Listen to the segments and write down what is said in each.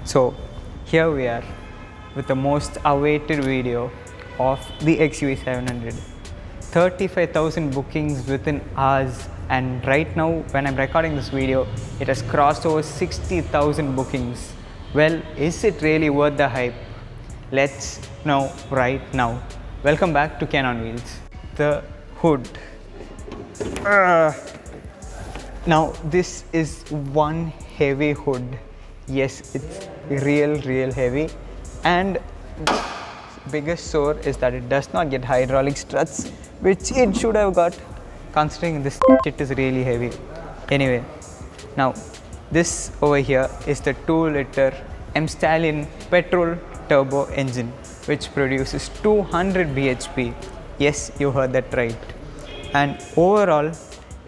So here we are with the most awaited video of the XUV 700. 35,000 bookings within hours, and right now when I'm recording this video it has crossed over 60,000 bookings. Well, is it really worth the hype? Let's know right now. Welcome back to Ken on Wheels. The hood. Now this is one heavy hood. Yes, it's real heavy, and biggest sore is that it does not get hydraulic struts, which it should have got considering this shit is really heavy. Anyway, now this over here is the 2-liter M-Stallion petrol turbo engine which produces 200 bhp. Yes, you heard that right. And overall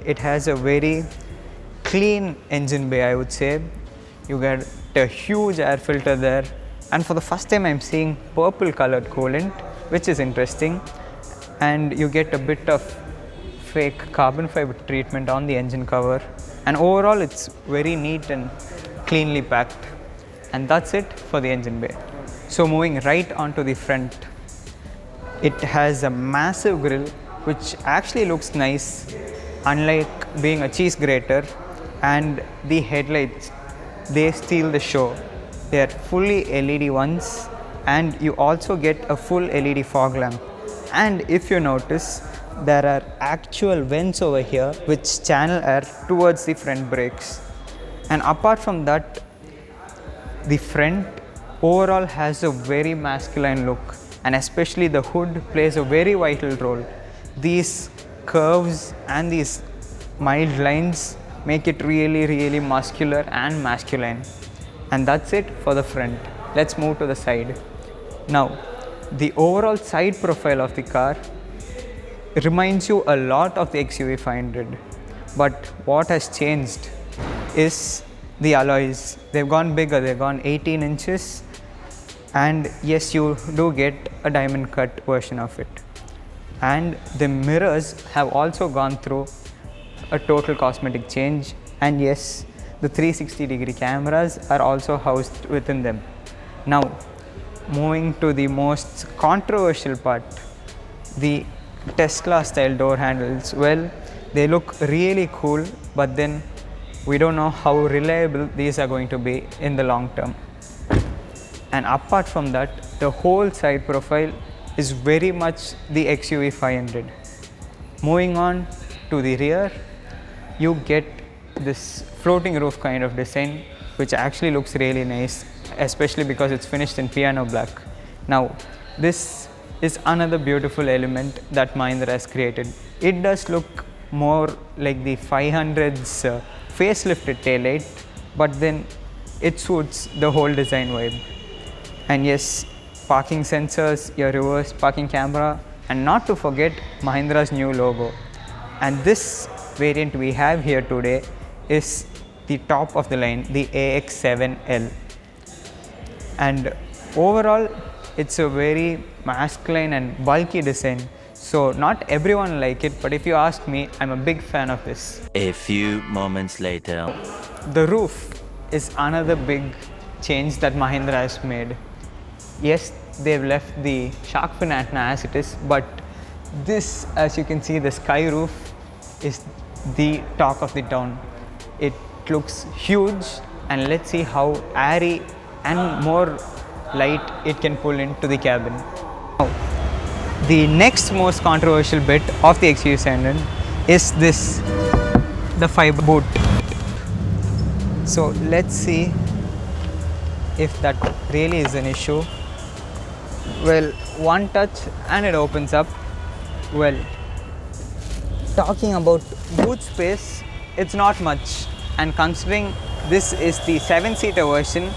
it has a very clean engine bay, I would say. You get a huge air filter there, and for the first time I'm seeing purple colored coolant, which is interesting, and you get a bit of fake carbon fiber treatment on the engine cover, and overall it's very neat and cleanly packed. And that's it for the engine bay. So moving right onto the front, it has a massive grille which actually looks nice, unlike being a cheese grater. And the headlights, they steal the show. They are fully LED ones, and you also get a full LED fog lamp. And if you notice, there are actual vents over here which channel air towards the front brakes. And apart from that, the front overall has a very masculine look, and especially the hood plays a very vital role. These curves and these mild lines make it really muscular and masculine. And that's it for the front. Let's move to the side. Now, the overall side profile of the car reminds you a lot of the XUV 500, but what has changed is the alloys. They've gone bigger, they've gone 18 inches, and yes, you do get a diamond cut version of it. And the mirrors have also gone through a total cosmetic change, and yes, the 360-degree cameras are also housed within them. Now, moving to the most controversial part, the Tesla style door handles. Well, they look really cool, but then we don't know how reliable these are going to be in the long term. And apart from that, the whole side profile is very much the XUV 500. Moving on to the rear, you get this floating roof kind of design, which actually looks really nice, especially because it's finished in piano black. Now, this is another beautiful element that Mahindra has created. It does look more like the 500's facelifted taillight, but then it suits the whole design vibe. And yes, parking sensors, your reverse parking camera, and not to forget Mahindra's new logo. And this variant we have here today is the top of the line, the AX7L. And overall it's a very masculine and bulky design, so not everyone like it, but if you ask me, I'm a big fan of this. A few moments later, the roof is another big change that Mahindra has made. Yes, they've left the shark fin antenna as it is, but this, as you can see, the sky roof is the talk of the town. It looks huge, and let's see how airy and more light it can pull into the cabin. Now, the next most controversial bit of the XUV 700 is this, the fiber boot. So let's see if that really is an issue. Well, one touch and it opens up. Well, talking about boot space, it's not much, and considering this is the 7-seater version,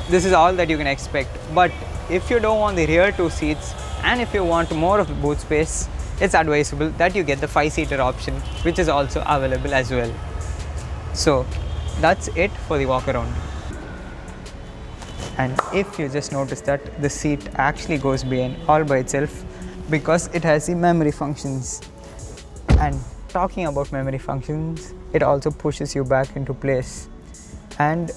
this is all that you can expect. But if you don't want the rear 2 seats, and if you want more of the boot space, it's advisable that you get the 5-seater option, which is also available as well. So that's it for the walk around. And if you just notice that the seat actually goes behind all by itself because it has the memory functions. And talking about memory functions, it also pushes you back into place. And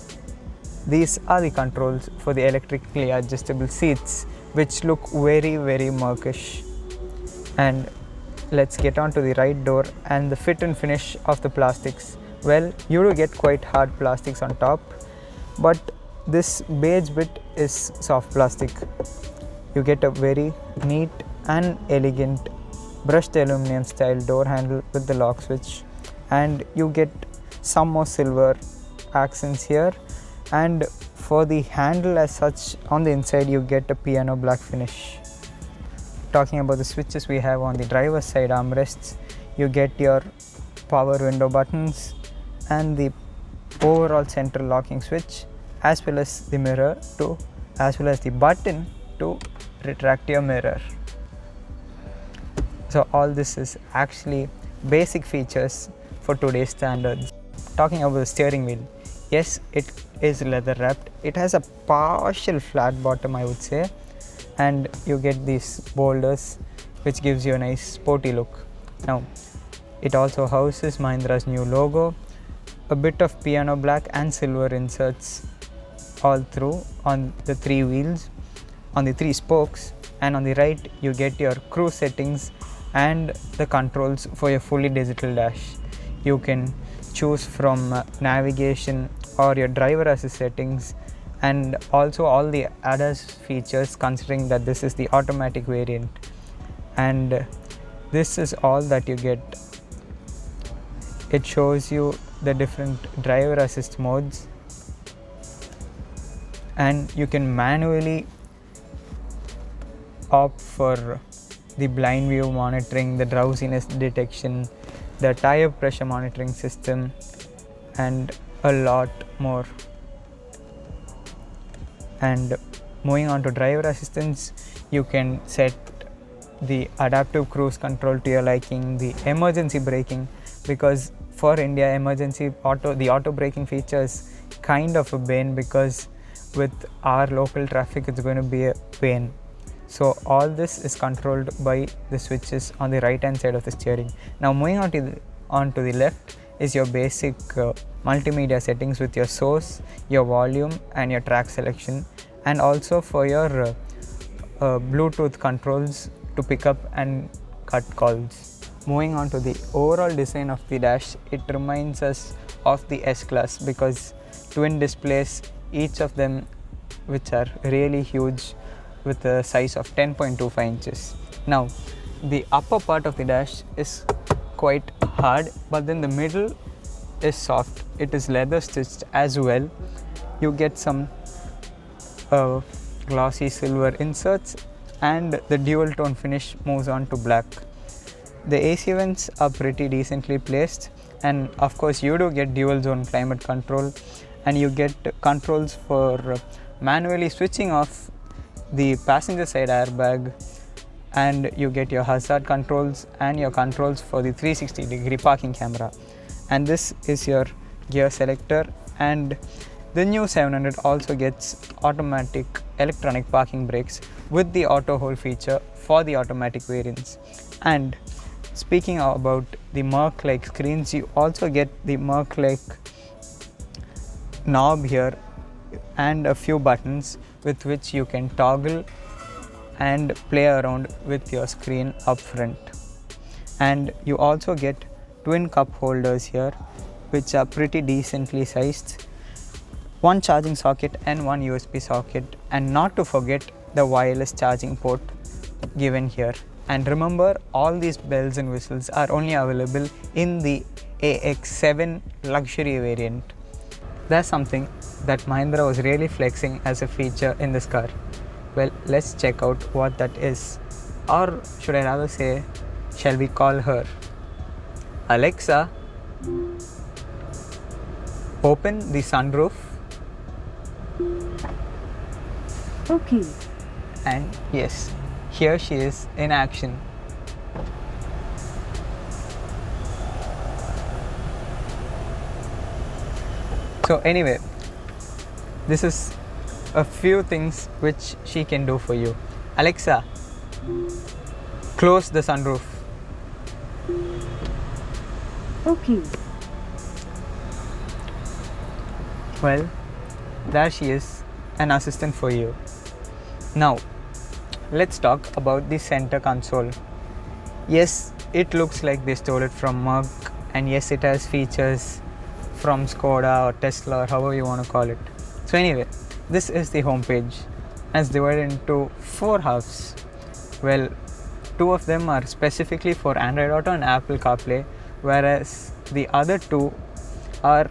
these are the controls for the electrically adjustable seats, which look very murkish. And let's get on to the right door and the fit and finish of the plastics. Well, you do get quite hard plastics on top, but this beige bit is soft plastic. You get a very neat and elegant brushed aluminum style door handle with the lock switch, and you get some more silver accents here, and for the handle as such on the inside you get a piano black finish. Talking about the switches, we have on the driver's side armrests, you get your power window buttons and the overall central locking switch, as well as the mirror to, as well as the button to retract your mirror. So all this is actually basic features for today's standards. Talking about the steering wheel, yes, it is leather wrapped. It has a partial flat bottom, I would say, and you get these boulders which gives you a nice sporty look. Now it also houses Mahindra's new logo, a bit of piano black and silver inserts all through on the three wheels, on the three spokes, and on the right you get your cruise settings and the controls for your fully digital dash. You can choose from navigation or your driver assist settings, and also all the ADAS features, considering that this is the automatic variant. And this is all that you get. It shows you the different driver assist modes, and you can manually opt for the blind view monitoring, the drowsiness detection, the tire pressure monitoring system, and a lot more. And moving on to driver assistance, you can set the adaptive cruise control to your liking, the emergency braking, because for India the auto braking feature is kind of a bane, because with our local traffic it's going to be a pain. So all this is controlled by the switches on the right hand side of the steering. Now moving on to the left is your basic multimedia settings with your source, your volume and your track selection, and also for your Bluetooth controls to pick up and cut calls. Moving on to the overall design of the dash, it reminds us of the S-Class, because twin displays, each of them which are really huge with a size of 10.25 inches. Now the upper part of the dash is quite hard, but then the middle is soft. It is leather stitched as well. You get some glossy silver inserts, and the dual tone finish moves on to black. The AC vents are pretty decently placed, and of course you do get dual zone climate control, and you get controls for manually switching off the passenger side airbag, and you get your hazard controls and your controls for the 360-degree parking camera. And this is your gear selector, and the new 700 also gets automatic electronic parking brakes with the auto hold feature for the automatic variants. And speaking about the Merc-like screens, you also get the Merc-like knob here and a few buttons with which you can toggle and play around with your screen up front. And you also get twin cup holders here, which are pretty decently sized, one charging socket and one USB socket, and not to forget the wireless charging port given here. And remember, all these bells and whistles are only available in the AX7 luxury variant. That's something that Mahindra was really flexing as a feature in this car. Well, let's check out what that is. Or should I rather say, shall we call her? Alexa, open the sunroof. Okay. And yes, here she is in action. So anyway, this is a few things which she can do for you. Alexa, close the sunroof. Okay. Well, there she is, an assistant for you. Now let's talk about the center console. Yes, it looks like they stole it from Merc, and yes, it has features from Skoda or Tesla or however you want to call it. So anyway, this is the home page, and it's divided into 4 halves. Well, 2 of them are specifically for Android Auto and Apple CarPlay, whereas the other 2 are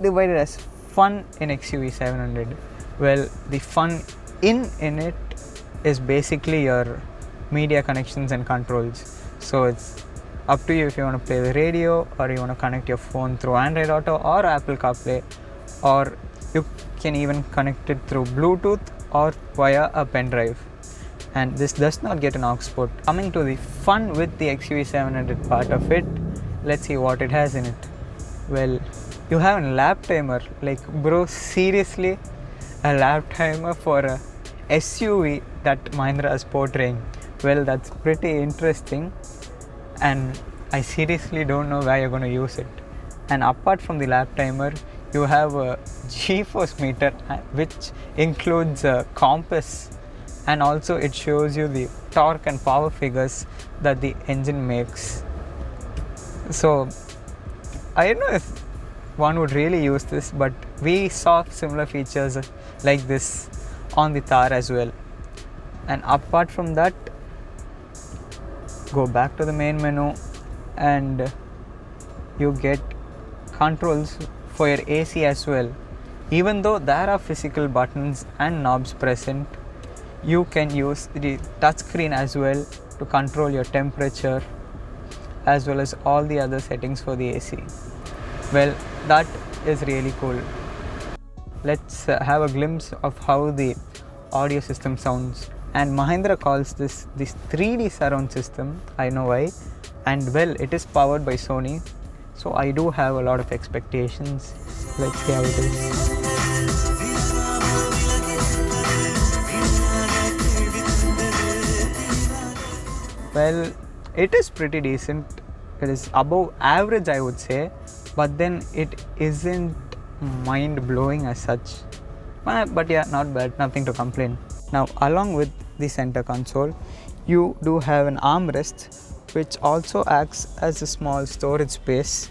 divided as fun in XUV 700. Well, the fun in it is basically your media connections and controls. So it's up to you if you want to play the radio, or you want to connect your phone through Android Auto or Apple CarPlay, or you can even connect it through Bluetooth or via a pen drive. And this does not get an aux port. Coming to the fun with the XUV 700 part of it, let's see what it has in it. Well, you have a lap timer. Like, bro, seriously, a lap timer for a SUV that Mahindra is portraying. Well, that's pretty interesting, and I seriously don't know where you're going to use it. And apart from the lap timer, you have a G-force meter, which includes a compass, and also it shows you the torque and power figures that the engine makes. So I don't know if one would really use this, but we saw similar features like this on the Thar as well. And apart from that, go back to the main menu and you get controls for your AC as well. Even though there are physical buttons and knobs present, you can use the touchscreen as well to control your temperature as well as all the other settings for the AC. Well, that is really cool. Let's have a glimpse of how the audio system sounds. And Mahindra calls this 3D surround system. I know why. And well, it is powered by Sony, so I do have a lot of expectations. Let's see how it is. Well, it is pretty decent. It is above average, I would say, but then it isn't mind-blowing as such. But yeah, not bad, nothing to complain. Now, along with the center console, you do have an armrest, which also acts as a small storage space.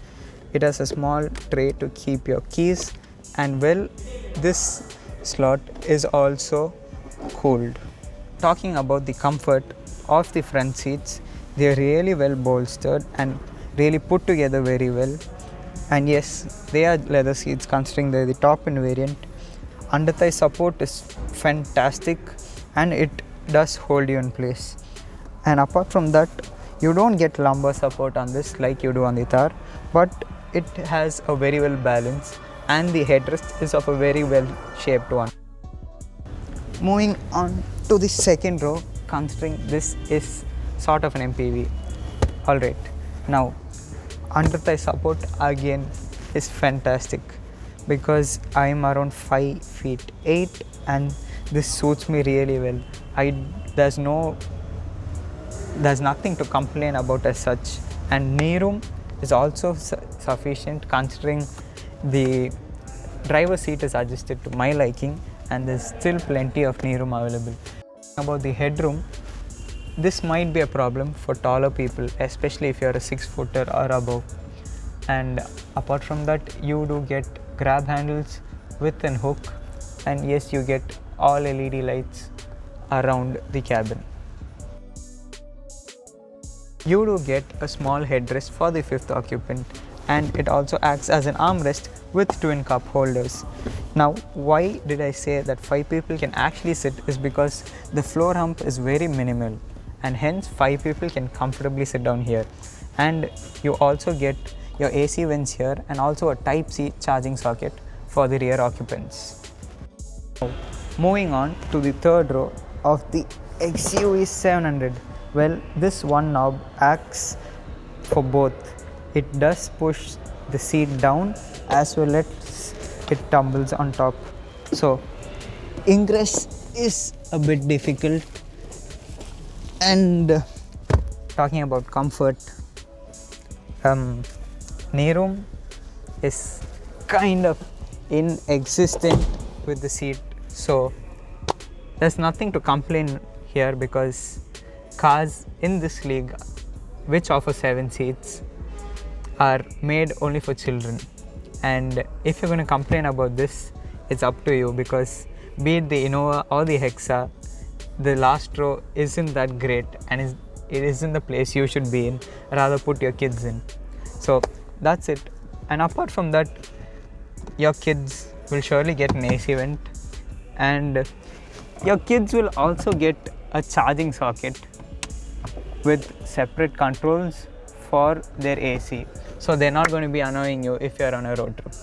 It has a small tray to keep your keys, and well, this slot is also cooled. Talking about the comfort of the front seats, they are really well bolstered and really put together very well. And yes, they are leather seats considering they're the top end variant. Under thigh support is fantastic, and it does hold you in place. And apart from that, you don't get lumbar support on this like you do on the Thar, but it has a very well balanced, and the headrest is of a very well shaped one. Moving on to the second row, considering this is sort of an MPV. Alright, now under thigh support again is fantastic, because I'm around 5 feet 8 and this suits me really well. There's nothing to complain about as such, and knee room is also sufficient considering the driver's seat is adjusted to my liking, and there's still plenty of knee room available. About the headroom, this might be a problem for taller people, especially if you're a 6-footer or above. And apart from that, you do get grab handles with an hook, and yes, you get all LED lights around the cabin. You do get a small headrest for the 5th occupant, and it also acts as an armrest with twin cup holders. Now, why did I say that 5 people can actually sit is because the floor hump is very minimal, and hence 5 people can comfortably sit down here. And you also get your AC vents here, and also a Type-C charging socket for the rear occupants. Now, moving on to the third row of the XUV 700. Well, this one knob acts for both. It does push the seat down as well as it tumbles on top. So ingress is a bit difficult. And talking about comfort, knee room is kind of inexistent with the seat. So there's nothing to complain here, because cars in this league, which offer 7 seats, are made only for children. And if you're going to complain about this, it's up to you, because be it the Innova or the Hexa, the last row isn't that great, and it isn't the place you should be in. Rather put your kids in. So that's it. And apart from that, your kids will surely get an AC vent, and your kids will also get a charging socket with separate controls for their AC. So they're not going to be annoying you if you're on a road trip.